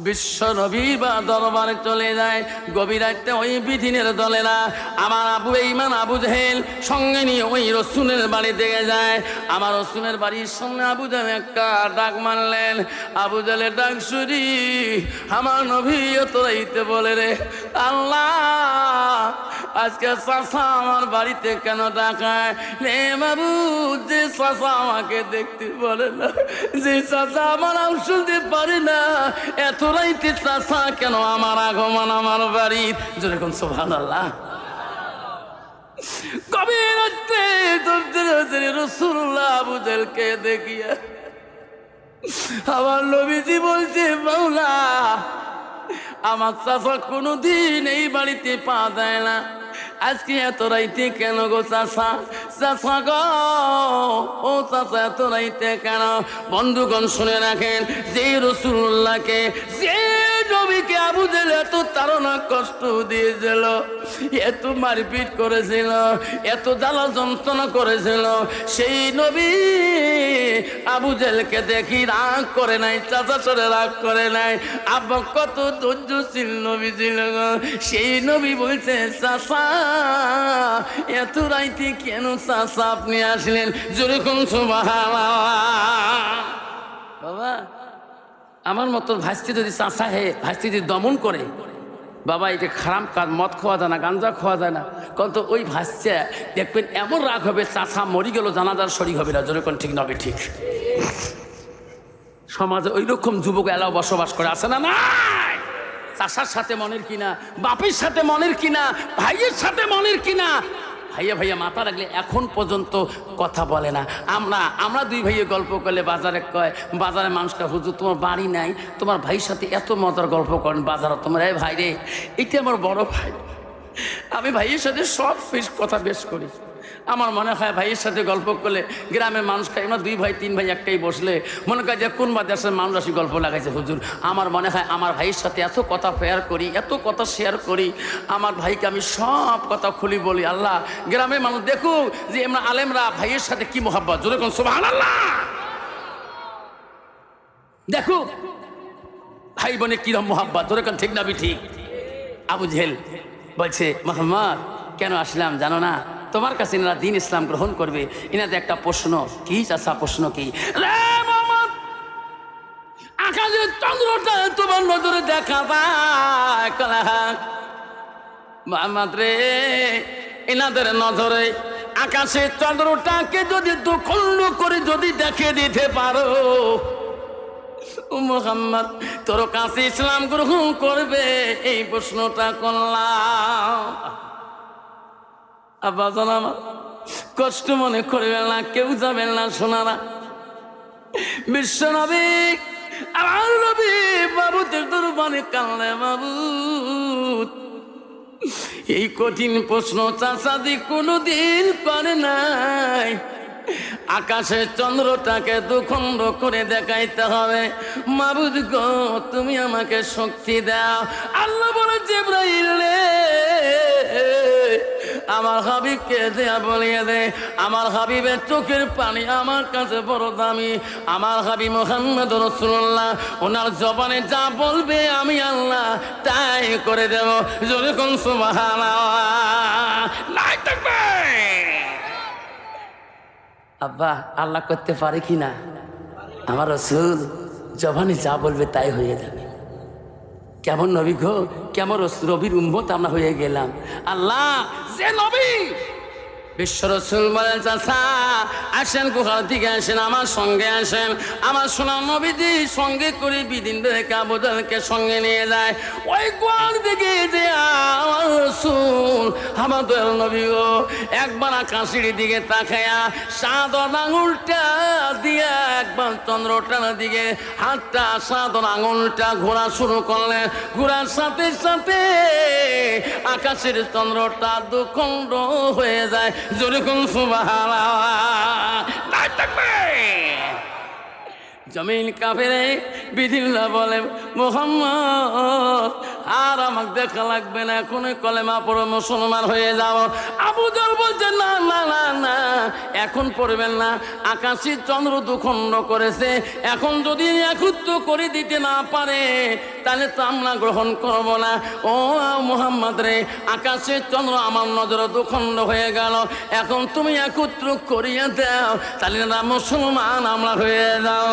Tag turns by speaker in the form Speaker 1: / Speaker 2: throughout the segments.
Speaker 1: বিশ্ব নবী বা দরবারে চলে যায়। গভীর রাতে ওই বিধিনের দলেরা আমার আবু ইমান আবু জেহেল সঙ্গে নিয়ে ওই রসুলের বাড়ি দিকে যায়। আমার রসুলের বাড়ির সামনে আবু জেহেল একটা ডাক মারলেন। আবু জেহেলের ডাক শুনি আমার নবী তোরাইতে বলে রে আল্লাহ আজকে চাচা আমার বাড়িতে কেন ডাকায় রে বাবু? যে চাচা আমাকে দেখতে বলে না, যে চাচা আমার নাম শুনতে পারে না, এত রাইতে চাচা কেন আমার আগমন আমার বাড়ির? যেরকম সুবহানাল্লাহ। গভীর রাতে রাসূলুল্লাহ আবু জেহেলকে দেখিয়া আমার নবীজি বলছে মাওলা আমার চাচা কোনোদিন এই বাড়িতে পা দেয় না, আজকে এত রাইতে কেন গো চাচা? চাচা গো ও চাচা এত রাইতে কেন? বন্ধুগণ শুনে রাখেন, যে রাসূলুল্লাহকে যে নবীকে আবু জেহেল এত তাড়না কষ্ট দিয়েছিল, এত মারপিট করেছিল, এত জ্বালা যন্ত্রণা করেছিল, সেই নবী আবু জেহেলকে দেখি রাগ করে নাই, চাচা সরে রাগ করে নাই। আব্বা কত ধৈর্যশীল নবী ছিল গো। সেই নবী বলছে চাচা এত রাইতে কেন চাচা আপনি আসলেন? যেরকম সুবহানাল্লাহ। বাবা আমার মতো ভাস্তি যদি চাচা হে ভাস্তি যদি দমন করে, বাবা এটা খারাপ কাজ, মদ খাওয়া যায় না, গাঞ্জা খাওয়া যায় না, কিন্তু ওই ভাস্যা দেখবেন এমন রাগ হবে চাচা মরি গেল জানাজার শরীক হবে না। যেরকম ঠিক নবে ঠিক। সমাজে ওই রকম যুবক এলাও বসবাস করে, আছে না? নাই। চাচার সাথে মনের কিনা, বাপের সাথে মনের কিনা, ভাইয়ের সাথে মনের কিনা, ভাইয়া ভাইয়া মাথা রাখলে এখন পর্যন্ত কথা বলে না। আমরা দুই ভাইয়ে গল্প করলে বাজারে কয়, বাজারে মানুষটা হুজুর তোমার বাড়ি নাই, তোমার ভাইয়ের সাথে এত মজার গল্প করেন বাজারে, তোমার এই ভাই রে এটা আমার বড় ভাই। আমি ভাইয়ের সাথে সব কথা বেশ করি। আমার মনে হয় ভাইয়ের সাথে গল্প করলে গ্রামের মানুষ খাই, আমরা দুই ভাই তিন ভাই একটাই বসলে মনে হয় যে কোন দেশের মানুষ আসি গল্প লাগাইছে হুজুর। আমার মনে হয় আমার ভাইয়ের সাথে এত কথা শেয়ার করি, এত কথা শেয়ার করি, আমার ভাইকে আমি সব কথা খুলি বলি। আল্লাহ গ্রামের মানুষ দেখুক যে আমরা আলেমরা ভাইয়ের সাথে কি মোহাব্বত। যেরকম সুবহানাল্লাহ। দেখুক ভাই বোনে কিরম মোহাব্বত। যেরকম ঠিক না ঠিক? আবু জেহেল বলছে মুহাম্মদ কেন আসলাম জানো না? তোমার কাছে এনারা দিন ইসলাম গ্রহণ করবে, এনাদের একটা প্রশ্ন। কি চাচা প্রশ্ন কি? আকাশের চন্দ্রটা তোমার নজরে দেখা যায় মুহাম্মদ রে, এনাদের নজরে আকাশের চন্দ্রটাকে যদি দুখণ্ড করে যদি দেখে দিতে পারো মুহাম্মদ তোর কাছে ইসলাম গ্রহণ করবে, এই প্রশ্নটা করলাম। আব্বা জান আমার কষ্ট মনে করবেন না, কেউ যাবেন না সোনারা। বিশ্ব নবী আমার নবী বাবুদের দরবারে কান্না, বাবু এই কঠিন প্রশ্ন চাচাদি কোনোদিন করে নাই। আকাশের চন্দ্রটাকে দুখণ্ড করে দেখাইতে হবে। মাবুদ গো তুমি আমাকে শক্তি দাও। আল্লাহ বলে জিবরাইল রে আমার হাবিবকে দেয়া বলিয়ে দে, আমার হাবিবের চোখের পানি আমার কাছে বড় দামি। আমার হাবিব মুহাম্মদ রাসূলুল্লাহ ওনার জবানে যা বলবে আমি আল্লাহ তাই করে দেব। যেরকম সুবহানাল্লাহ। নাই থাকবে আব্বা আল্লাহ করতে পারে কি না? আমার রাসূল জবানে যা বলবে তাই হয়ে যাবে। কেমন নবী গো, কেমন নবীর উম্মত আমরা হয়ে গেলাম। আল্লাহ যে নবী বিশ্ব রাসূল বলেন চাচা আসেন গুহার দিকে আসেন, আমার সঙ্গে আসেন। আমার সোনা নবীজি সঙ্গে করে বিদিন রেখে আবু জেহেলকে সঙ্গে নিয়ে যায় ওই গুহার দিকে। যে আমার রাসূল আমার দয়াল নবী গো একবার আকাশের দিকে তাকায়া সাদর আঙুলটা দিয়ে একবার চন্দ্রটার দিকে হাতটা সাদর আঙুলটা ঘোরা শুরু করলেন। ঘোরার সাথে সাথে আকাশের চন্দ্রটা দুখণ্ড হয়ে যায়। যেরকম সুবহানাল্লাহ। জমিন কাঁপে রে। বিধিল্লাহ বলে মুহাম্মদ আর আমাকে দেখা লাগবে না, এখনই কলেমা পড়ে মুসলমান হয়ে যাও। আবু জাহল বলছে না না না না, এখন পড়বেন না, আকাশের চন্দ্র দুখণ্ড করেছে, এখন যদি একত্র করে দিতে না পারে তাহলে তো আমরা গ্রহণ করব না। ও মুহাম্মদ রে, আকাশের চন্দ্র আমার নজরে দুখণ্ড হয়ে গেল, এখন তুমি একত্র করিয়ে দাও, তাহলে না মুসলমান আমরা হয়ে যাও।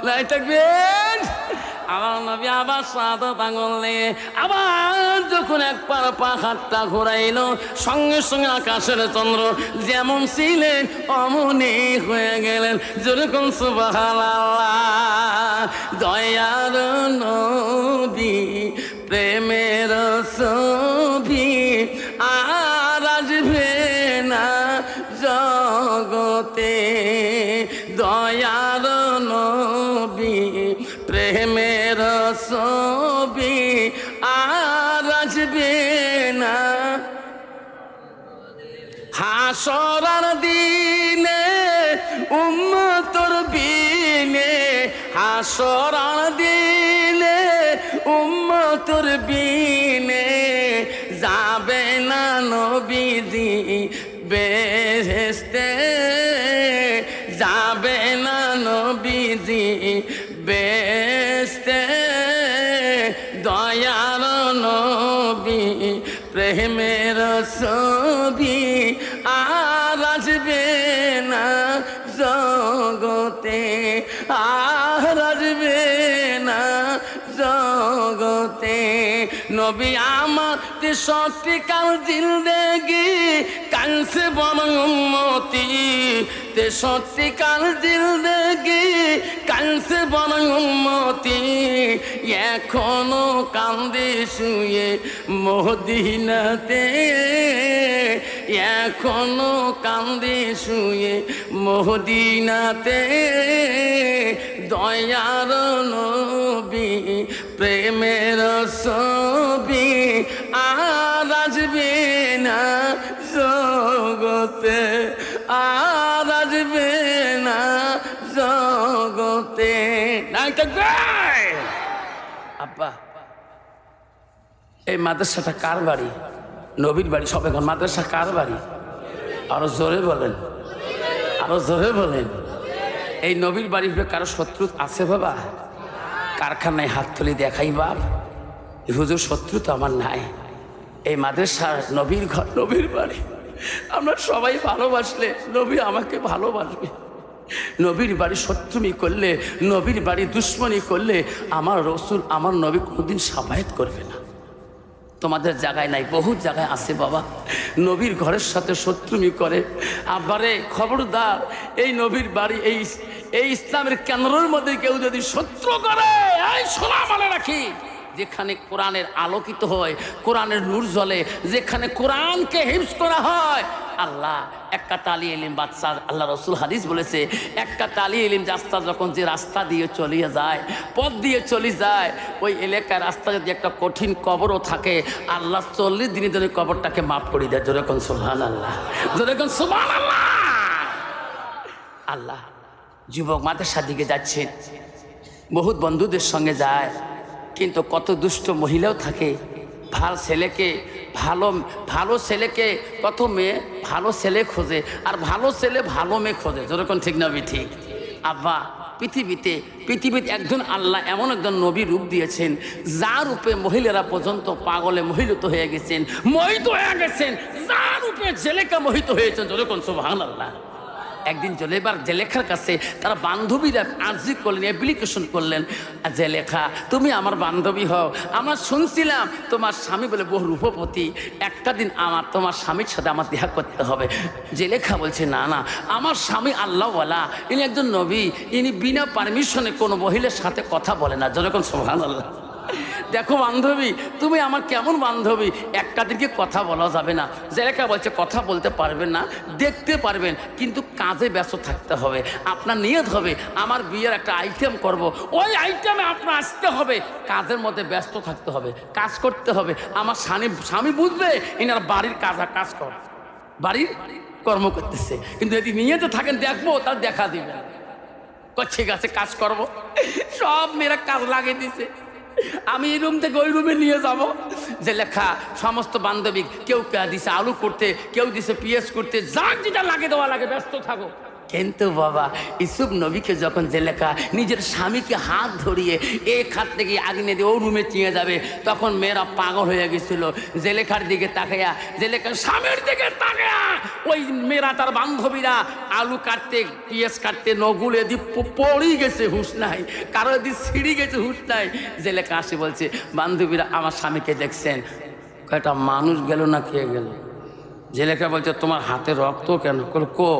Speaker 1: লাই থাকবেন। আমার নবী আবার সাদত আঙুল নিয়ে আবার যখন একবার পাহাড়টা ঘোরাইল, সঙ্গে সঙ্গে আকাশের চন্দ্র যেমন ছিলেন অমনি হয়ে গেলেন। যেরকম সুবহানাল্লাহ। দয়ার নবী প্রেমের ছবি আর আসবে না জগতে। দয়ার নবী প্রেমের ছবি আর আসবে না হাসরার দিনে উম্মতর বিনে। হাসরার দিনে উম্মতর বিনে যাবে না নবীজি বেহেশতে, যাবে না নবীজি বেহেশতে। দয়ার নবী প্রেমের ছবি আর আসবে না জগতে, আর আসবে না জগতে। নবী আমার 63 কাল জিন্দেগি কানছে বড় উম্মতি। 63 কাল জিন্দেগি কানছে বড় উম্মতি। এখনো কান্দে শুয়ে মদিনাতে, এখনো কান্দে শুয়ে মদিনাতে। দয়ার নবী প্রেমের ছবি আর আসবে না জগতে, আর আসবে না জগতে। নাই থাকবে। আব্বা, এই মাদ্রাসাটা কার বাড়ি? নবীর বাড়ি। সব এখন মাদ্রাসা কার বাড়ি? আরো জোরে বলেন, আরো জোরে বলেন। এই নবীর বাড়ি হলে কারো শত্রু আছে বাবা? কারখানায় হাত তুলে দেখাই বাপ, হুজুর শত্রু তো আমার নাই। এই মাদ্রাসা নবীর ঘর, নবীর বাড়ি। আমরা সবাই ভালোবাসলে নবী আমাকে ভালোবাসবে। নবীর বাড়ি শত্রুমি করলে, নবীর বাড়ি দুশ্মনী করলে আমার রসুল, আমার নবী কোনোদিন সাবায়াত করবে না। তোমাদের জায়গায় নাই, বহু জায়গায় আছে বাবা, নবীর ঘরের সাথে শত্রুমি করে। আবারে খবরদার, এই নবীর বাড়ি, এই ইসলামের কেন্দ্রের মধ্যে কেউ যদি শত্রু করে, এই শোনা মানে রাখি, যেখানে কোরআনের আলোকিত হয়, কোরআনের নূর জ্বলে, যেখানে কোরআনকে হিফজ করা হয়, আল্লাহ একটা তালি ইলিম বাদশা, আল্লাহ রসুল হাদিস বলেছে, একটা তালি ইলিম রাস্তা যখন যে রাস্তা দিয়ে চলিয়ে যায়, পথ দিয়ে চলে যায়, ওই এলাকার রাস্তা যদি একটা কঠিন কবরও থাকে, আল্লাহ 40 দিনের জন্য কবরটাকে মাফ করে দেয়। যেরকম সুবহানাল্লাহ, যেরকম সুবহানাল্লাহ। আল্লাহ যুবক মাদ্রাসার দিকে যাচ্ছে, বহুত বন্ধুদের সঙ্গে যায়, কিন্তু কত দুষ্ট মহিলাও থাকে। ভালো ছেলেকে কত মেয়ে ভালো ছেলে খোঁজে, আর ভালো ছেলে ভালো মেয়ে খোঁজে। যেরকম ঠিক না ঠিক? আব্বা, পৃথিবীতে একজন আল্লাহ এমন একজন নবী রূপ দিয়েছেন, যার রূপে মহিলারা পর্যন্ত পাগলে মোহিত হয়ে গেছেন, যার রূপে জেলেকা মোহিত হয়েছেন। যেরকম সুবহানাল্লাহ। একদিন জলেবার জেলেখার কাছে তারা বান্ধবীরা আর্জি করলেন, অ্যাপ্লিকেশন করলেন, জেলেখা তুমি আমার বান্ধবী হও, আমরা শুনছিলাম তোমার স্বামী বলে বহু রূপপতি, একটা দিন তোমার স্বামীর সাথে আমার দেখা করতে হবে। জেলেখা বলছে না না, আমার স্বামী আল্লাহওয়ালা, ইনি একজন নবী, ইনি বিনা পারমিশনে কোনো মহিলার সাথে কথা বলে না। যেরকম সুবহানাল্লাহ। দেখো বান্ধবী, তুমি আমার কেমন বান্ধবী, একটা দিকে কথা বলা যাবে না। জেলেখা বলছে কথা বলতে পারবেন না, দেখতে পারবেন, কিন্তু কাজে ব্যস্ত থাকতে হবে। আপনার নিয়ত হবে আমার বিয়ের একটা আইটেম করব, ওই আইটেমে আপনার আসতে হবে, কাজের মধ্যে ব্যস্ত থাকতে হবে, কাজ করতে হবে। আমার স্বামী বুঝবে এনার বাড়ির কাজ কর, বাড়ির কর্ম করতেছে, কিন্তু যদি নিয়তে থাকেন দেখবো, তার দেখা দিবেন। ঠিক আছে কাজ করব। সব মেয়েরা কাজ লাগিয়ে দিছে, আমি এই রুম থেকে ওই রুমে নিয়ে যাব। যে লেখা সমস্ত বান্ধবী, কেউ দিছে আলু করতে, কেউ দিছে পিএস করতে, যার যেটা লাগে দেওয়া লাগে, ব্যস্ত থাকো। কিন্তু বাবা ইউসুফ নবীকে যখন জেলেখা নিজের স্বামীকে হাত ধরিয়ে এক হাত থেকে আগুনে দিয়ে ও রুমে চিয়ে যাবে, তখন মেয়েরা পাগল হয়ে গেছিল। জেলেখার দিকে তাকাইয়া, জেলেখার স্বামীর দিকে তাকাইয়া ওই মেয়েরা তার বান্ধবীরা আলু কাটতে, পিঁয়াজ কাটতে নগুলে দিয়ে পড়ে গেছে, হুঁশ নাই। কারো দিয়ে ছিঁড়ে গেছে, হুঁশ নাই। জেলেখা আসে বলছে, বান্ধবীরা আমার স্বামীকে দেখছেন? কয়টা মানুষ গেল না খেয়ে গেল? জেলেখা বলছে, তোমার হাতে রক্ত কেন? কো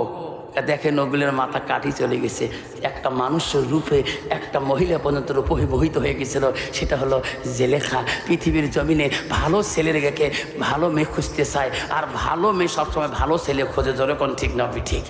Speaker 1: দেখে নগুলের মাথা কাটি চলে গেছে। একটা মানুষের রূপে একটা মহিলা পর্যন্ত রূপহিত হয়ে গেছিল, সেটা হলো জেলেখা। পৃথিবীর জমিনে ভালো ছেলে রেখে ভালো মেয়ে খুঁজতে চায়, আর ভালো মেয়ে সবসময় ভালো ছেলে খোঁজে। যেরকম ঠিক না ঠিক?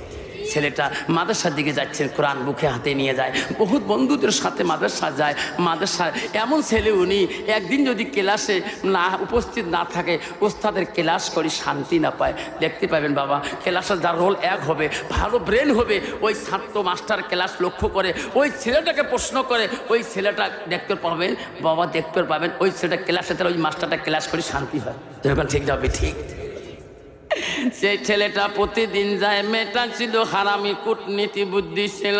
Speaker 1: ছেলেটা মাদ্রাসার দিকে যাচ্ছেন, কোরআন বুকে হাতে নিয়ে যায়, বহুত বন্ধুদের সাথে মাদ্রাসা যায়। মাদ্রাসার এমন ছেলে উনি, একদিন যদি ক্লাসে না উপস্থিত না থাকে, ওস্তাদের ক্লাস করে শান্তি না পায়। দেখতে পাবেন বাবা, ক্লাসের যার রোল এক হবে, ভালো ব্রেন হবে, ওই ছাত্র মাস্টার ক্লাস লক্ষ্য করে ওই ছেলেটাকে প্রশ্ন করে, ওই ছেলেটা দেখতে পাবেন বাবা, দেখতে পাবেন ওই ছেলেটা ক্লাসে, তাহলে ওই মাস্টারটা ক্লাস করে শান্তি হয়। যেরকম ঠিক যাবে ঠিক? সেই ছেলেটা প্রতিদিন যায়। মেয়েটা ছিল হারামি, কূটনীতি বুদ্ধি ছিল।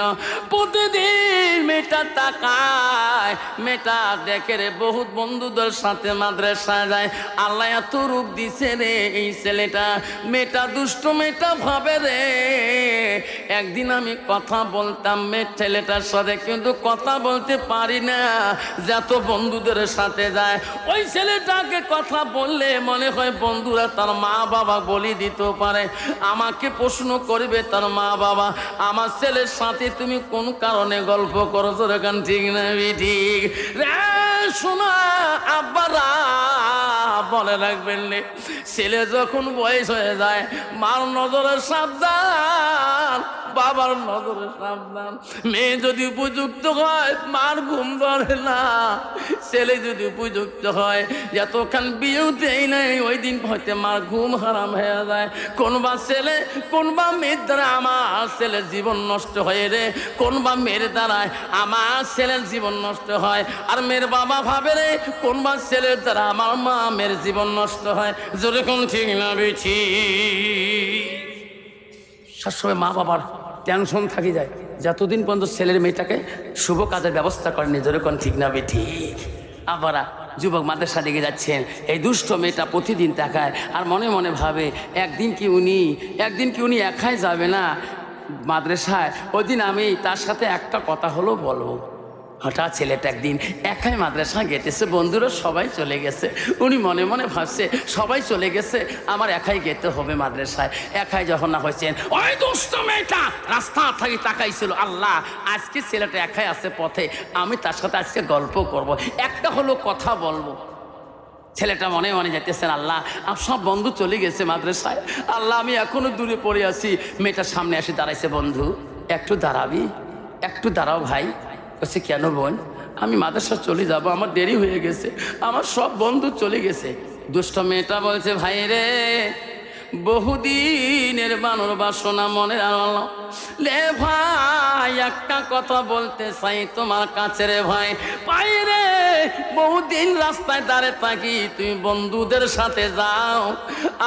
Speaker 1: প্রতিদিন মেয়েটা তাকায়, মেয়েটা দেখে রে বহুত বন্ধুদের সাথে মাদ্রাসা যায়। আল্লাহ এত রূপ দিছে রে এই ছেলেটা। মেয়েটা দুষ্ট, মেয়েটা ভাবে রে একদিন আমি কথা বলতাম মেয়ে ছেলেটার সাথে, কিন্তু কথা বলতে পারি না, যত বন্ধুদের সাথে যায়। ওই ছেলেটাকে কথা বললে মনে হয় বন্ধুরা তার মা বাবা বলি দিতে পারে। আমাকে প্রশ্ন করবে তার মা বাবা, আমার ছেলের সাথে তুমি কোন কারণে গল্প করছো? এখন ঠিক না ঠিক? শোনা আব্বারা বলে রাখবেন, ছেলে যখন বয়স হয়ে যায়, মার নজরে সাবধান, বাবার নজরে সাবধান। মেয়ে যদি উপযুক্ত হয়, মার ঘুম ধরে না। ছেলে যদি উপযুক্ত হয়, যতক্ষণ বিয়েও দেয় নাই, ওই দিন হইতে মার ঘুম হারাম হয়ে যায়। কোনবা ছেলে কোনবা মেয়ের দ্বারা আমার ছেলের জীবন নষ্ট হয়ে রে, কোনবা মেয়ের দ্বারায় আমার ছেলের জীবন নষ্ট হয়। আর মেয়ের বাবা ভাবে রে, কোনবা ছেলের দ্বারা আমার মা মেয়ের জীবন নষ্ট হয়। যেরকম ঠিক না বেছি? সবসময় মা বাবার টেনশন থাকি যায়, যতদিন পর্যন্ত ছেলের মেয়েটাকে শুভ কাজের ব্যবস্থা করেনি। যেরকম ঠিক না ঠিক? আবারা যুবক মাদ্রাসা দিকে যাচ্ছেন, এই দুষ্ট মেয়েটা প্রতিদিন তাকায় আর মনে মনে ভাবে, একদিন কি উনি একাই যাবে না মাদ্রাসায়? ওই দিন আমি তার সাথে একটা কথা হলো বলবো। হঠাৎ ছেলেটা একদিন একাই মাদ্রাসা গেতেছে, বন্ধুরা সবাই চলে গেছে। উনি মনে মনে ভাবছে, সবাই চলে গেছে, আমার একাই যেতে হবে মাদ্রাসায়। একাই যখন না হয়েছেন, ওই দুষ্ট মেয়েটা রাস্তা থাকি তাকাইছিল, আল্লাহ আজকে ছেলেটা একাই আছে পথে, আমি তার সাথে আজকে গল্প করব, একটা হলো কথা বলবো। ছেলেটা মনে মনে যেতেছেন, আল্লাহ সব বন্ধু চলে গেছে মাদ্রাসায়, আল্লাহ আমি এখনো দূরে পড়ে আছি। মেয়েটার সামনে এসে দাঁড়াইছে, বন্ধু একটু দাঁড়াবি? একটু দাঁড়াও ভাই। বলছে, কেন বোন? আমি মাদ্রাসা চলে যাব, আমার দেরি হয়ে গেছে, আমার সব বন্ধু চলে গেছে। দুষ্ট মেয়েটা বলছে, ভাই রে বহুদিনের বানর বাসনা মনে আনলো লে ভাই, একটা কথা বলতে চাই তোমার কাছে রে ভাই। পাই রে বহুদিন রাস্তায় দাঁড়ে থাকি, তুমি বন্ধুদের সাথে যাও,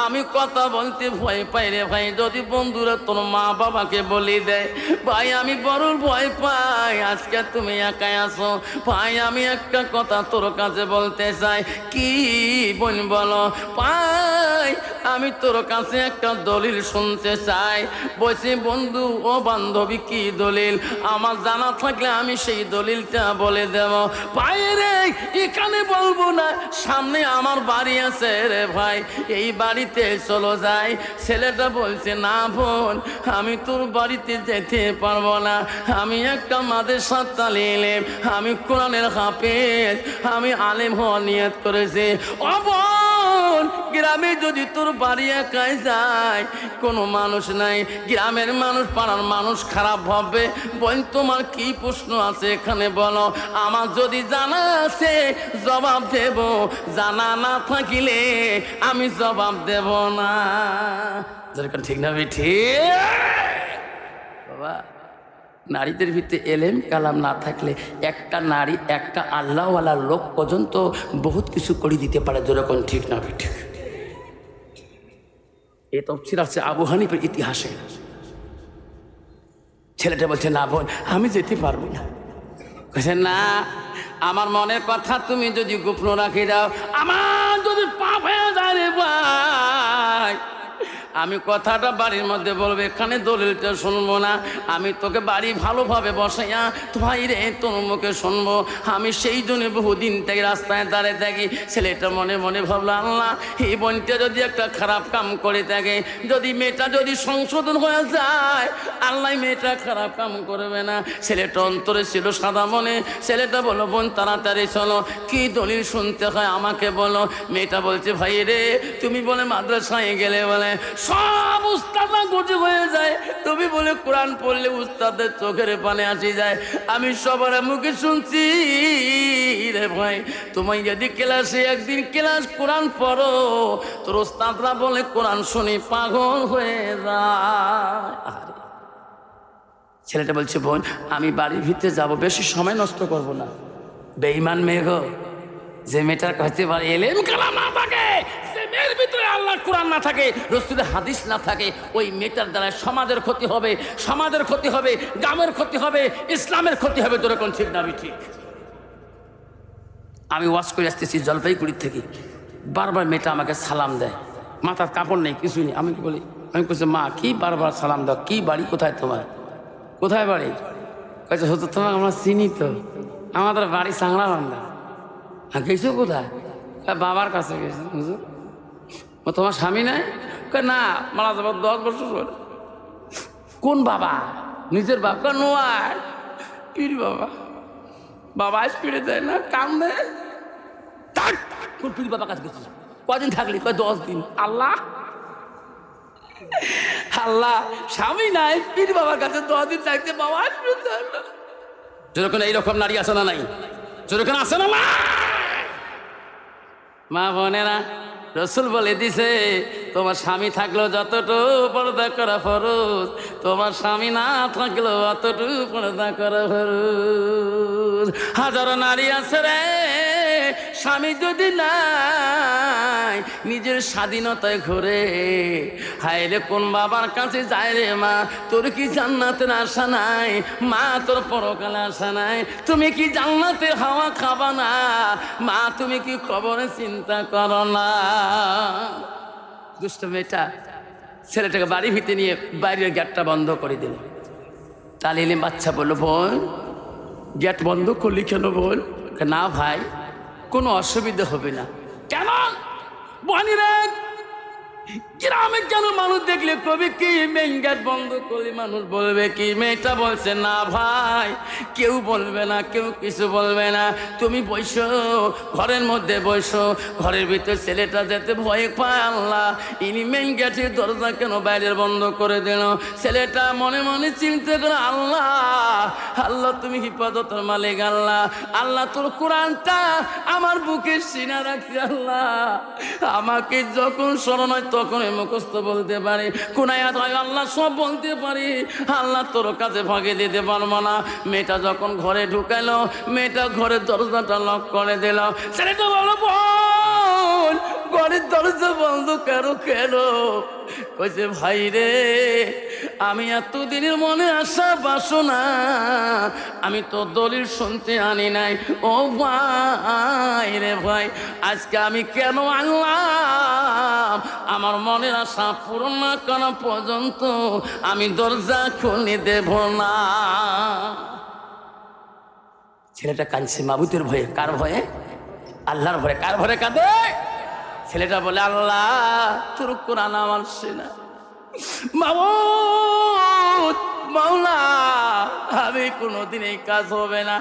Speaker 1: আমি কথা বলতে ভয় পাই রে ভাই। যদি বন্ধুরা তোর মা বাবাকে বলি দেয়, ভাই আমি বড় ভয় পাই, আজকে তুমি একাই আছো ভাই, আমি একটা কথা তোর কাছে বলতে চাই। কি বোন বলো? পাই আমি তোর কাছে একটা দলিল শুনতে চাই। বলছি, বন্ধু ও বান্ধবী কি দলিল? আমার জানা থাকলে আমি সেই দলিলটা বলে দেব। ভাই রে এখানে বলবো না, সামনে আমার বাড়ি আছে রে ভাই, এই বাড়িতে চলো যাই। ছেলেটা বলছে, না বোন আমি তোর বাড়িতে যেতে পারবো না, আমি একটা মাদ্রাসার তালিম, আমি কোরআনের হাফেজ, আমি আলেম হওয়ার নিয়ত করেছি। ও বোন গ্রামে যদি তোর বাড়ি একাই যায়, কোনো মানুষ নাই, গ্রামের মানুষ পাড়ার মানুষ খারাপ ভাববে। বোন তোমার কি প্রশ্ন আছে এখানে বলো, আমার যদি জানা আছে জবাব দেব, জানা না থাকিলে আমি জবাব দেব না। যেরকম ঠিক না ঠিক বাবা? নারীদের ভিতরে এলেম কালাম না থাকলে একটা নারী একটা আল্লাহওয়ালা লোক পর্যন্ত বহুত কিছু করে দিতে পারে, যেরকম ঠিক না ঠিক। এ তফসির আছে আবু হানিফের ইতিহাসে। ছেলেটা বলছে না বোন আমি যেতে পারবো না। বলছে না আমার মনের কথা তুমি যদি গোপন রাখি দাও, আমার যদি পাপ হয়ে যায় রে ভাই, আমি কথাটা বাড়ির মধ্যে বলবো, এখানে দলিলটা শুনবো না। আমি তোকে বাড়ি ভালোভাবে বসাইয়া ভাই রে তোর মুখে শুনবো। আমি সেই জন্য বহুদিন থেকে রাস্তায় দাঁড়িয়ে থাকি। ছেলেটা মনে মনে ভাবলো আল্লাহ এই বোনটা যদি একটা খারাপ কাম করে থাকে, যদি মেয়েটা যদি সংশোধন হয়ে যায়, আল্লাহ মেয়েটা খারাপ কাম করবে না। ছেলেটা অন্তরে ছিল সাদা মনে। ছেলেটা বলো বোন তাড়াতাড়ি চলো, কি দলিল শুনতে হয় আমাকে বলো। মেয়েটা বলছে ভাই রে তুমি বলে মাদ্রাসায় গেলে বলে সব উস্তাদরা গজে হয়ে যায়, তুমি বলে কোরআন পড়লে উস্তাদের চোখের পানে আসি যায়। আমি সবার মুখে শুনছি রে ভাই, তুমি যদি ক্লাসে একদিন ক্লাস কোরআন পড়ো, তোর উস্তাদরা বলে কোরআন শুনি পাগল হয়ে যায়। ছেলেটা বলছে বোন আমি বাড়ির ভিতরে যাব, বেশি সময় নষ্ট করব না। বেঈমান মেয়ে গো, যে মেয়েটার হইতে পারে এলেম কালাম না থাকে, যে মেয়ের ভিতরে আল্লাহ কোরআন না থাকে, রাসূলের হাদিস না থাকে, ওই মেয়েটার দ্বারা সমাজের ক্ষতি হবে, সমাজের ক্ষতি হবে, গ্রামের ক্ষতি হবে, ইসলামের ক্ষতি হবে। তোর কোন ঠিক না ঠিক? আমি ওয়াজ করে আসতেছি জলপাইগুড়ির থেকে, বারবার মেয়েটা আমাকে সালাম দেয়, মাথার কাপড় নেই কিছু নেই। আমি কি বলি, আমি বলছি মা কি বারবার সালাম দাও, কি বাড়ি কোথায় তোমার, কোথায় বাড়ি? কাছে হতো তোমাকে আমরা চিনি তো, আমাদের বাড়ি সাংলা বান্ধা। হ্যাঁ গেছো কোথায়? বাবার কাছে গেছি। হুজুর ও তোমার স্বামী নাই? না মারা যাবার 10 বছর পরে। কোন বাবা? নিজের বাবা? নোয়ার পীর বাবা। বাবা আজ পিড়ে দেয় না, কাম দেয়। কোন পীর বাবা কাছে গেছিস? কদিন থাকলি? 10 দিন। আল্লাহ আল্লাহ স্বামী নাই, পীর বাবার কাছে 10 দিন থাকতে বাবা আজ পিড়ে দেয় না। যেরকম এইরকম নারী আছে না নাই? যেরকম আছে না মা বোনেরা, রসুল বলে দিছে তোমার স্বামী থাকলেও যতটুকু পর্দা করা ফরজ, তোমার স্বামী না থাকলেও অতটুকু পর্দা করা ফরজ। হাজারো নারী আছে রে, স্বামী যদি নাই নিজের স্বাধীনতায় ঘুরে, হায় রে কোন বাবার কাছে যায় রে মা, তোর কি জান্নাতের আশা নাই? মা তোর পরকালে আশা নাই? তুমি কি জান্নাতে হাওয়া খাবা না? মা তুমি কি কবরে চিন্তা করো না? দুষ্ট মেয়েটা ছেলেটাকে বাড়ি ভিতরে নিয়ে বাইরের গেটটা বন্ধ করে দিল। তালিম বাচ্চা বললো বোন গেট বন্ধ করলি কেন বোন? না ভাই কোনো অসুবিধা হবে না। কেন? বনিরা গ্রামে কেন মানুষ দেখলে কবি কি মেইন গেট বন্ধ করলে মানুষ বলবে কি? মেয়েটা বলছে না ভাই কেউ বলবে না, কেউ কিছু বলবে না, তুমি বসো ঘরের মধ্যে বসো। ঘরের ভিতরে ছেলেটা যেতে ভয় পায়, আল্লাহ ইনি মেইন গেটের দরজা কেন বাইরের বন্ধ করে দিল? ছেলেটা মনে মনে চিন্তা করে আল্লাহ আল্লাহ তুমি হিফাজতের মালিক, আল্লাহ আল্লাহ তোর কোরআনটা আমার বুকে সিনা রাখছি, আল্লাহ আমাকে যখন স্মরণ হয় তখন মুখস্থ বলতে পারি, কোন আয়াত হয় আল্লাহ সব বলতে পারি, আল্লাহ তোর কাছে ফাঁকি দিতে পারবো না। মেয়েটা যখন ঘরে ঢুকাইলো, মেয়েটা ঘরের দরজাটা লক করে দিল। ছেলেটা বলো বোন ঘরের দরজা বন্ধ করো কেন? কইছে ভাই রে আমি এতদিনের মনে আশা বাসনা আমি তো দলিল শুনতে আনি নাই। ও ভাই রে ভাই আজকে আমি কেন আনলাম? আমার মনের আশা পূরণ না করা পর্যন্ত আমি দরজা খুলে দেব না। ছেলেটা কাঁদছে মাবুতের ভয়ে। কার ভয়ে? আল্লাহর ভয়ে। কার ভয়ে কাঁদে? ছেলেটা বলে আল্লাহ তোর কোরআন আমার সেনা মাবুদ মাওলা আমি কোনোদিন এই কাজ হবে না,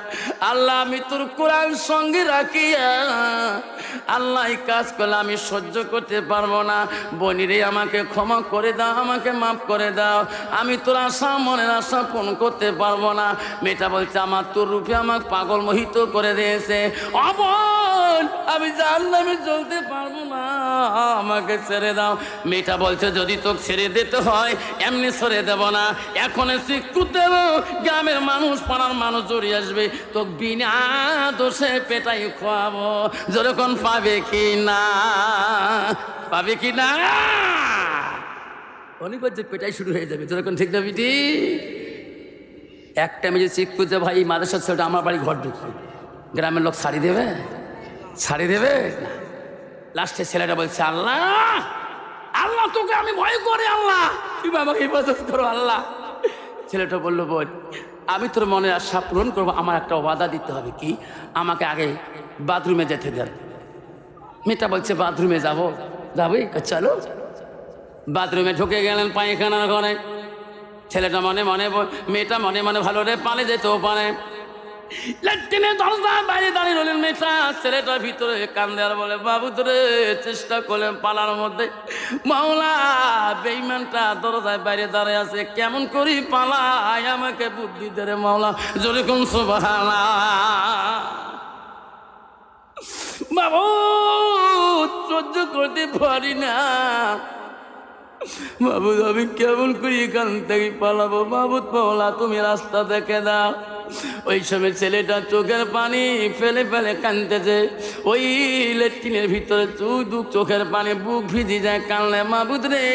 Speaker 1: আল্লাহ আমি তোর কোরআন সঙ্গে রাখিয়া আল্লাহ এই কাজ করলে আমি সহ্য করতে পারবো না। বনিরে আমাকে ক্ষমা করে দাও, আমাকে মাফ করে দাও, আমি তোর আশা মনের আশা পূরণ করতে পারবো না। মেয়েটা বলছে আমার তোর রূপে আমাকে পাগল মোহিত করে দিয়েছে, অবন আমি জাহান্নামে চলতে পারবো না, আমাকে ছেড়ে দাও। মেয়েটা বলছে যদি তোকে ছেড়ে দিতে হয় এমনি ছেড়ে দেব না, এখনই চিকুত দেব, গ্রামের মানুষ পাড়ার মানুষ জড়িয়ে আসবে, তো বিনা দোষে পেটাই খোয়াবো। যেরকম পাবে কি না, পাবে কি না? অনেকবার যে পেটাই শুরু হয়ে যাবে, যেরকম ঠিক না বিটি? একটা মেয়ে চিকুত যে ভাই মাদ্রাসার ছেলেটা আমার বাড়ি ঘর ঢুকছে, গ্রামের লোক ছাড়ি দেবে? ছাড়ি দেবে না। লাস্টে ছেলেটা বলছে, আল্লাহ আল্লাহ তোকে আমি ভয় করি, আল্লাহ তুমি আমাকে ইবাদত করো আল্লাহ। ছেলেটা বললো, বল আমি তোর মনের আশা পূরণ করবো, আমার একটা ওয়াদা দিতে হবে। কি? আমাকে আগে বাথরুমে যেতে দেন। মেয়েটা বলছে, বাথরুমে যাবো? যাবি? চলো। বাথরুমে ঢুকে গেলেন পায়খানার ঘরে। ছেলেটা মনে মনে, মেয়েটা মনে মনে ভালো রে পালে যেতেও পারে। ল্যাট্রিনের দরজা বাইরে দাঁড়িয়ে রইলেন মেয়েটা, ছেলেটার ভিতরে কান্দে আর বলে, বাবু তোরে চেষ্টা করলেন পালার মধ্যে, মাওলা বেঈমানটা দরজায় বাইরে দাঁড়িয়ে আছে, কেমন করি পালাই, আমাকে বুদ্ধি দে রে মাওলা। জোরে কোন সুবহানাল্লাহ। বাবু সহ্য করতে পারি না, মাবুদ আমি কেমন করি এখান থেকে পালাবো, মাবুদ মাওলা তুমি রাস্তা দেখে দাও। ওই সময় ছেলেটা চোখের পানি ফেলে ফেলে কাঁদতেছে, ওই ল্যাট্রিনের ভিতরে দুঃখ চোখের পানি বুক ভিজে যায়, কানলে, মাবুদ রে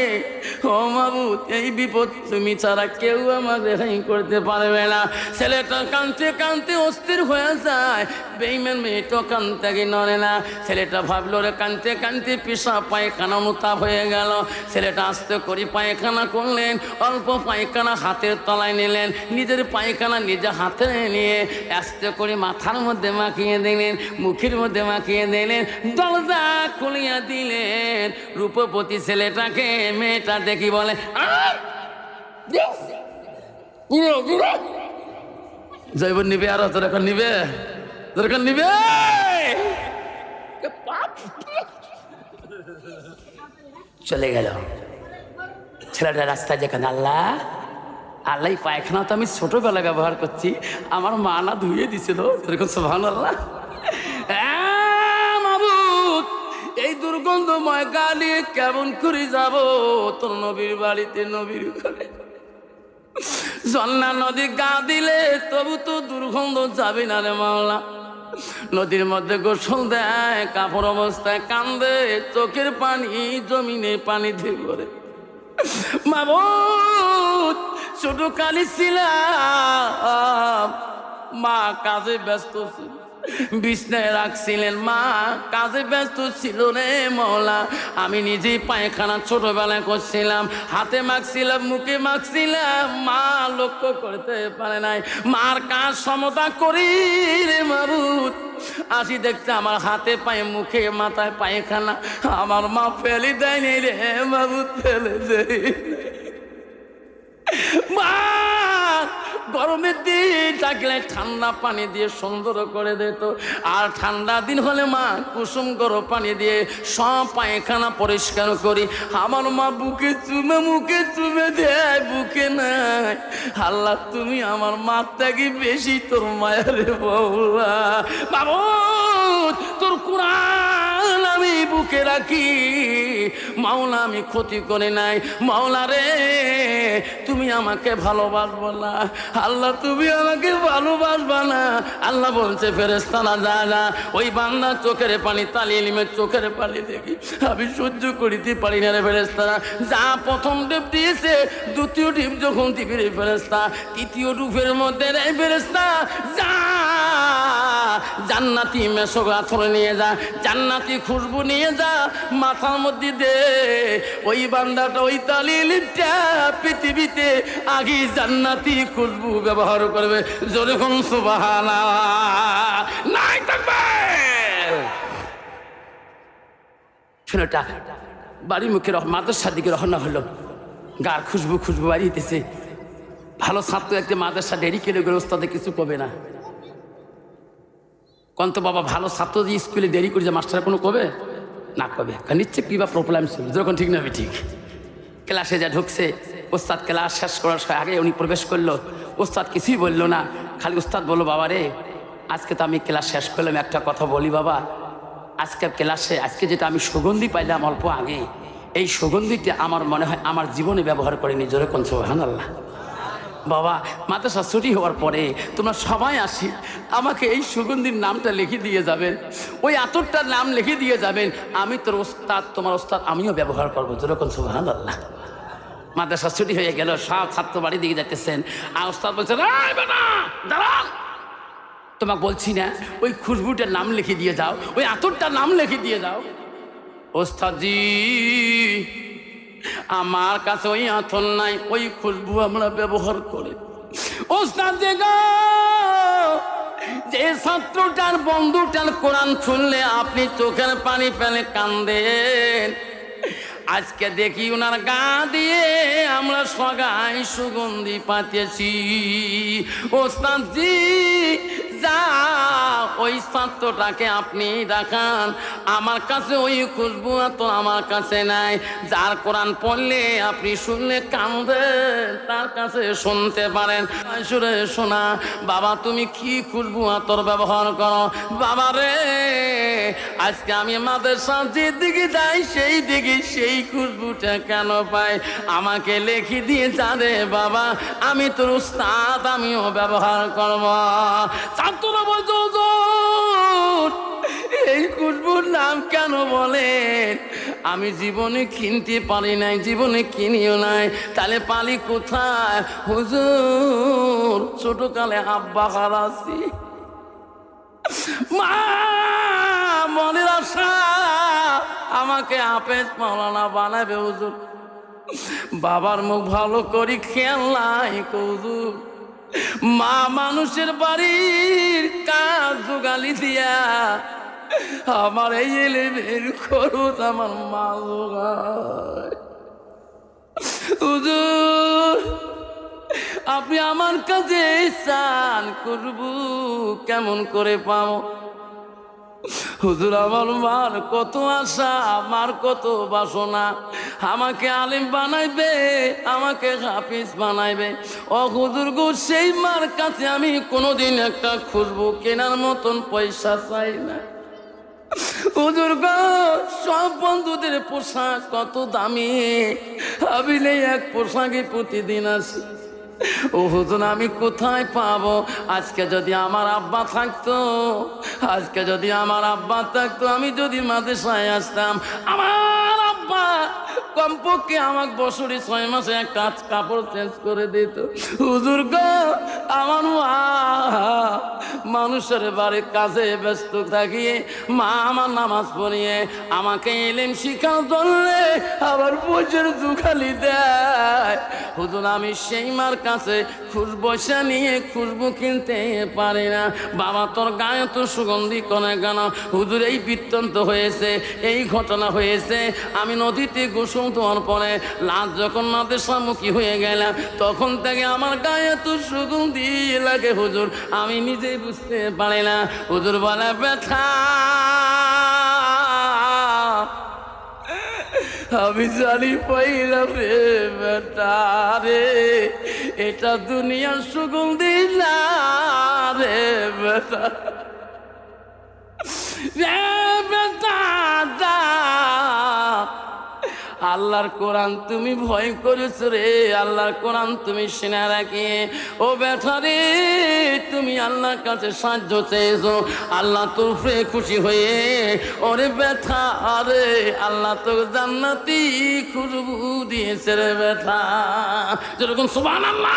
Speaker 1: ও মাবুদ এই বিপদ তুমি ছাড়া কেউ আমার রেহাই করতে পারবে না। ছেলেটা কাঁদতে কাঁদতে অস্থির হয়ে যায়, বেঈমান মেয়েটা কান থেকে নড়ে না। ছেলেটা ভাবলো রে কাঁদতে কাঁদতে পেশাব পায়খানা অনুতাপ হয়ে গেল। ছেলেটা আস্তে করে পায়খানা করলেন, অল্প পায়খানা হাতের তলায় নিলেন, নিজের পায়খানা নিজে হাতে নিয়ে আস্তে করে মাথার মধ্যে মাখিয়ে দিলেন, মুখের মধ্যে মাখিয়ে দিলেন, দরজা খুলিয়া দিলেন। রূপবতী ছেলেটাকে মেয়েটা দেখি বলে, জৈবন নিবে, আর দরকার নিবে, দরকার নিবে। চলে গেল ছেলেটা রাস্তায়, যেখানে আল্লাহ আল্লাহ পায়খানা তো আমি ছোটবেলায় ব্যবহার করছি, আমার মা না ধুয়ে দিছিল, এরকম সুবহানাল্লাহ। মাবুদ এই দুর্গন্ধময় গা নিয়ে কেমন করে যাব তোর নবীর বাড়িতে, নবীর ঘরে? ঝর্ণা নদী গা দিলে তবু তো দুর্গন্ধ যাবে না রে মাওলা। নদীর মধ্যে গোসল দেয়, কাপড় অবস্থায় কান্দে, চোখের পানি জমিনে পানি দিয়ে করে। মাবুদ ছোট কালি ছিলাম, মা কাজে ব্যস্ত ছিল, বিছনায় রাখছিলেন, মা কাজে ব্যস্ত ছিল রে মাওলা। আমি নিজেই পায়খানা ছোটবেলায় করছিলাম, হাতে মাখছিলাম, মুখে মাখছিলাম, মা লক্ষ্য করতে পারে নাই। মার কাজ সমতা করি রে মাবুদ, আসি দেখছে আমার হাতে পায়ে মুখে মাথায় পায়খানা, আমার মা ফেলে দেয়নি রে মাবুদ, ফেলে দেয়। মা গরমের দিন থাকলে ঠান্ডা পানি দিয়ে সুন্দর করে দিত, আর ঠান্ডা দিন হলে মা কুসুম গরম পানি দিয়ে সব পায়খানা পরিষ্কার করি। আমার মা বুকে চুমে মুখে চুমে দেয়, বুকে নাই। আল্লাহ তুমি আমার মা থেকে বেশি তোর মায়ের বউলা। বাবু তোর কোরআন আমি বুকে রাখি, মাওলা আমি ক্ষতি করে নাই, মাওলা রে তুমি আমাকে ভালোবাসবো না, আল্লাহ তুমি আমাকে ভালোবাসবা না। আল্লাহ বলছে ফেরেশতারা যা যা ওই বান্দা চোখের পানি তালিয়ে নিমে, চোখের পানি দেখি আমি সহ্য করিতে পারি না রে ফেরেশতারা। যা প্রথম ডিপ দিয়েছে, দ্বিতীয় ডিপ যখন দিবি রে ফেরেশতা, তৃতীয় ডিপের মধ্যে রে ফেরেশতা যা জান্নাতি মেশক আছর নিয়ে যা, জান্নাতি খুশবু নিয়ে যা, মাথার মধ্যে দে। ওই বান্দাটা ওই তালিলটা পৃথিবীতে আগে জান্নাতি খুশবু ব্যবহার করবে। জোরে কোন সুবহানাল্লাহ নাই থাকবে। ছেলেটা বাড়ি মুখে মাদ্রাসার দিকে রওনা হলো, গার খুশবু খুশবু বাড়িতেছে। ভালো ছাত্র একটা মাদ্রাসা দেরি করে গেলে ওস্তাদে কিছু কবে না, কোন তো বাবা ভালো ছাত্র যে স্কুলে দেরি করে যে মাস্টার কোনো কবে না, কবে নিচ্ছে কি বা প্রবলেম ছিল, যখন ঠিক না ঠিক। ক্লাসে যা ঢুকছে, ওস্তাদ ক্লাস শেষ করার আগে উনি প্রবেশ করলো, ওস্তাদ কিছুই বললো না, খালি ওস্তাদ বললো, বাবা রে আজকে তো আমি ক্লাস শেষ করলাম, একটা কথা বলি বাবা, আজকে ক্লাসে আজকে যেটা আমি সুগন্ধি পাইলাম অল্প আগে, এই সুগন্ধিটা আমার মনে হয় আমার জীবনে ব্যবহার করিনি। জোরে কোন সুবহানাল্লাহ। বাবা মাদ্রাসা ছুটি হওয়ার পরে তোমরা সবাই আসি, আমাকে এই সুগন্ধির নামটা লিখে দিয়ে যাবেন, ওই আতরটার নাম লিখে দিয়ে যাবেন। আমি তোর ওস্তাদ, তোমার ওস্তাদ আমিও ব্যবহার করবো। যেরকম সুবহানাল্লাহ। মাদ্রাসা ছুটি হয়ে গেল, সব ছাত্র বাড়ি দিকে যাইতেছেন, আর ওস্তাদ বলছে দাঁড়ান, তোমাকে বলছি না ওই খুশবুটার নাম লিখে দিয়ে যাও, ওই আতরটার নাম লিখে দিয়ে যাও। ওস্তাদজি আমার কাছে ওই আতর নাই, ওই খুশবু আমরা ব্যবহার করি। ওস্তাদ যে ছাত্রটার বন্ধুটার কোরআন শুনলে আপনি চোখের পানি ফেলে কান্দেন, আজকে দেখি ওনার গা দিয়ে আমরা সবাই সুগন্ধি পাতেছি। ওস্তাদজি যা ওই ছাত্রটাকে আপনি দেখান, আমার কাছে ওই খুশবু তো আমার কাছে নাই। যার কোরআন পড়লে আপনি শুনলে কাঁদেন, তার কাছে শুনতে পারেন। সুরে শোনা বাবা, তুমি কি খুশবু আতর ব্যবহার করো? বাবা রে, আজকে আমি মাদ্রাসা যে দিকে যাই সেই দিকে সেই খুশবুটা কেন পাই? আমাকে লিখে দিয়ে জানে বাবা, আমি তোর উস্তাদ, আমিও ব্যবহার করব। ছাত্ররা বলতো এই খুশবুর নাম কেন বলেন? আমি জীবনে কিনতে পারি নাই, জীবনে কিনিও নাই, তাহলে পালি কোথায়? হুজুর ছোটকালে আব্বা হারাছি, মা মনের আশা আমাকে হাফেজ মাওলানা বানাবে হুজুর। বাবার মুখ ভালো করি খেয়াল নাই হুজুর। মা মানুষের বাড়ির কাজ জোগালি দিয়া আমার এই এলেমের খরচ আমার মা জোগায়। হুজুর আপনি আমার কাছে চান করবো কেমন করে পাবো? হুজুর আমার মার কত আশা, আমার কত বাসনা, আমাকে আলেম বানাইবে, আমাকে হাফিজ বানাইবে। ও হুজুর গো, সেই মার কাছে আমি কোনোদিন একটা খুঁজবো কেনার মতন পয়সা চাই না। হুজুর গো, সব বন্ধুদের পোশাক কত দামি, আমি নেই এক পোশাকে প্রতিদিন আসি। ও হুজুর আমি কোথায় পাবো? আজকে যদি আমার আব্বা থাকতো, আজকে যদি আমার আব্বা থাকতো, আমি যদি মাদ্রাসায় আসতাম, আমার আব্বা কমপক্ষে আমাকে বছরে 6 মাসে একটা কাপড় চেঞ্জ করে দিত। হুজুর গো, আমার মা মানুষের বাড়ি কাজে ব্যস্ত থাকিয়ে মা আমার নামাজ পড়িয়ে আমাকে ইলম শিখাও ধরলে আবার বছর জুখালি দেয়। হুজুর আমি সেই মার কাছে খুশবসা নিয়ে খুশবু কিনতে পারি না। বাবা তোর গায়ে তো সুগন্ধি কোনে কেন? হুজুর এই বৃত্তান্ত হয়েছে, এই ঘটনা হয়েছে। আমি নদীতে গোসল দেওয়ার পরে লাশ যখন মাদ্রাসামুখী হয়ে গেলাম, তখন থেকে আমার গায়ে তো সুগন্ধি লাগে হুজুর, আমি নিজেই বুঝতে পারি না। হুজুর বলে ব্যথা আমি জানি পাইলাম রে বেটা রে, এটা দুনিয়ার সুগন্ধি না রে বেটা, রে বেটা দা। আল্লাহর কোরআন তুমি ভয় করেছ রে, আল্লাহর কোরআন তুমি শুনে রাখি। ও বেটা রে, তুমি আল্লাহর কাছে সাহায্য চেয়েছো, আল্লাহ তোর উপরে খুশি হয়ে ওরে বেটা রে আল্লাহ তোর জান্নাতি খুশবু দিয়েছে রে বেটা। যেরকম সুবহানাল্লাহ।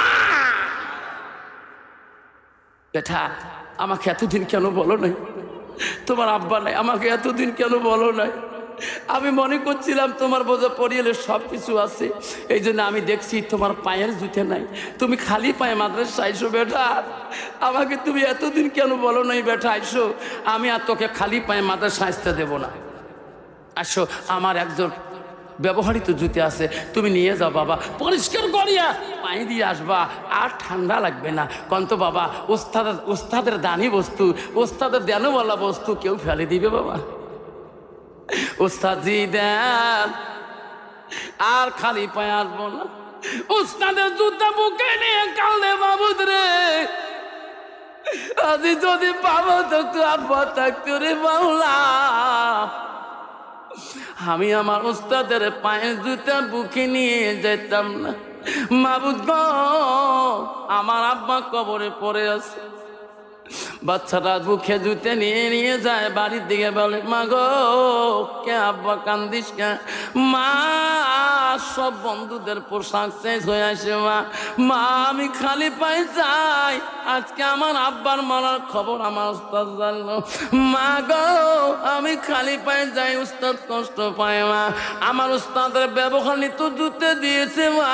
Speaker 1: বেটা আমাকে এতদিন কেন বলো নাই? তোমার আব্বা নাই, আমাকে এতদিন কেন বলো নাই? আমি মনে করছিলাম তোমার বোঝা পরিয়ালে সব কিছু আছে, এই জন্য আমি দেখছি তোমার পায়ের জুতে নাই, তুমি খালি পায়ে মাদ্রাসা আইসো। বেটা আমাকে তুমি এতদিন কেন বলো নাই? বেটা আইসো, আমি আর তোকে খালি পায়ে মাদ্রাসা আসতে দেবো না। আসো, আমার একজন ব্যবহৃত জুতে আছে, তুমি নিয়ে যাও বাবা, পরিষ্কার করিয়া পানি দিয়ে আসবা, আর ঠান্ডা লাগবে না। কন্ত বাবা, ওস্তাদের দানি বস্তু, ওস্তাদের দেনওয়ালা বস্তু কেউ ফেলে দিবে বাবা? ওস্তাদজি দেন, আর খালি পায়ে আসবো না। ওস্তাদের জুতা বুকে নিয়ে কালে বাবুদ রে, আজি যদি বাবা থাকতো আব্বা থাকতো রে বাংলা, আমি আমার ওস্তাদের পায়ে জুতা বুকে নিয়ে যেতাম না। মাবুদ গো, আমার আব্বা কবরে পড়ে আছে। বাচ্চাটা বুকে জুতে নিয়ে নিয়ে যায় বাড়ির দিকে, বলে মা গো, কে আব্বা কান্দিস কে? মা, সব বন্ধুদের পোশাক চেঞ্জ হয়ে আসে মা। মা, আমি খালি পায়ে যাই, আজকে আমার আব্বার মরার খবর আমার উস্তাদ জানলো। মা গো, আমি খালি পায়ে যাই, উস্তাদ কষ্ট পায় মা। আমার উস্তাদের ব্যবহার তো জুতে দিয়েছে মা,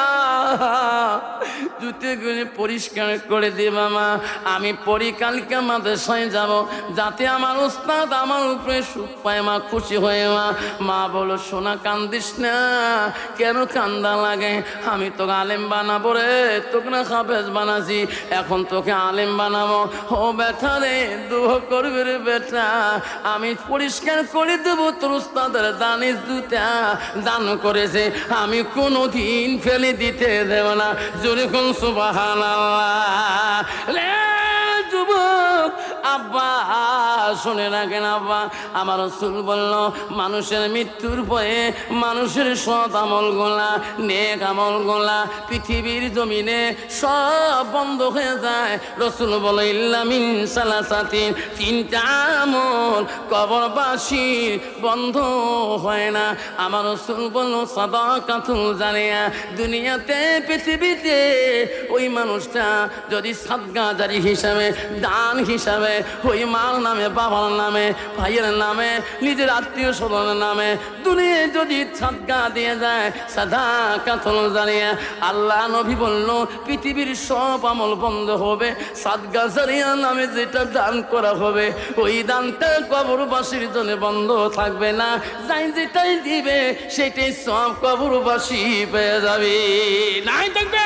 Speaker 1: জুতে গুনে পরিষ্কার করে দিবা মা। আমি পরিকালকে মাদ্রাসায় যাব, যাতে আমার উস্তাদ আমার উপরে সুখ পায় মা, খুশি হয়ে মা। মা বলো, সোনা কান্দিস না, কেন কান্দা লাগে? আমি তোকে আলেম বানাবো রে, তোকে না হাফেজ বানাছি, এখন তোকে আলেম বানাবো। ও বেটা রে, দোয়া করবি রে বেটা, আমি পরিষ্কার করে দেবো তোর উস্তাদের দানিশ জুতা দান করেছে, আমি কোনোদিন ফেলে দিতে দেব না। জোরে কোন সুবহানাল্লাহ। রে যুবক, আব্বা শুনে রাখেন আব্বা, আমার রাসূল বলল, মানুষের মৃত্যুর পরে মানুষের সৎ আমল গোলা, নেক আমল গোলা পৃথিবীর জমিনে সব বন্ধ হয়ে যায়। রাসূল বলে, ইল্লা মিন সালাসাতিন, তিনটা আমল কবরবাসীর বন্ধ হয় না। আমার রাসূল বলল, সাদাকাতুল জারিয়া, দুনিয়াতে পৃথিবীতে ওই মানুষটা যদি সাদকা জারি হিসাবে, দান হিসাবে, ওই মার নামে, বাবার নামে, ভাইয়ের নামে, নিজের আত্মীয় স্বজনের নামে দুনিয়ায় যদি সাদকা দিয়ে যায়, সাদাকাতুল জারিয়া, আল্লাহ নবী বলল, পৃথিবীর সব আমল বন্ধ হবে, সাদকা জারিয়া নামে যেটা দান করা হবে, ওই দানটা কবরবাসীর জন্য বন্ধ থাকবে না। যাই যেটাই দিবে সেটাই সব কবরবাসী পেয়ে যাবে। নাই থাকবে।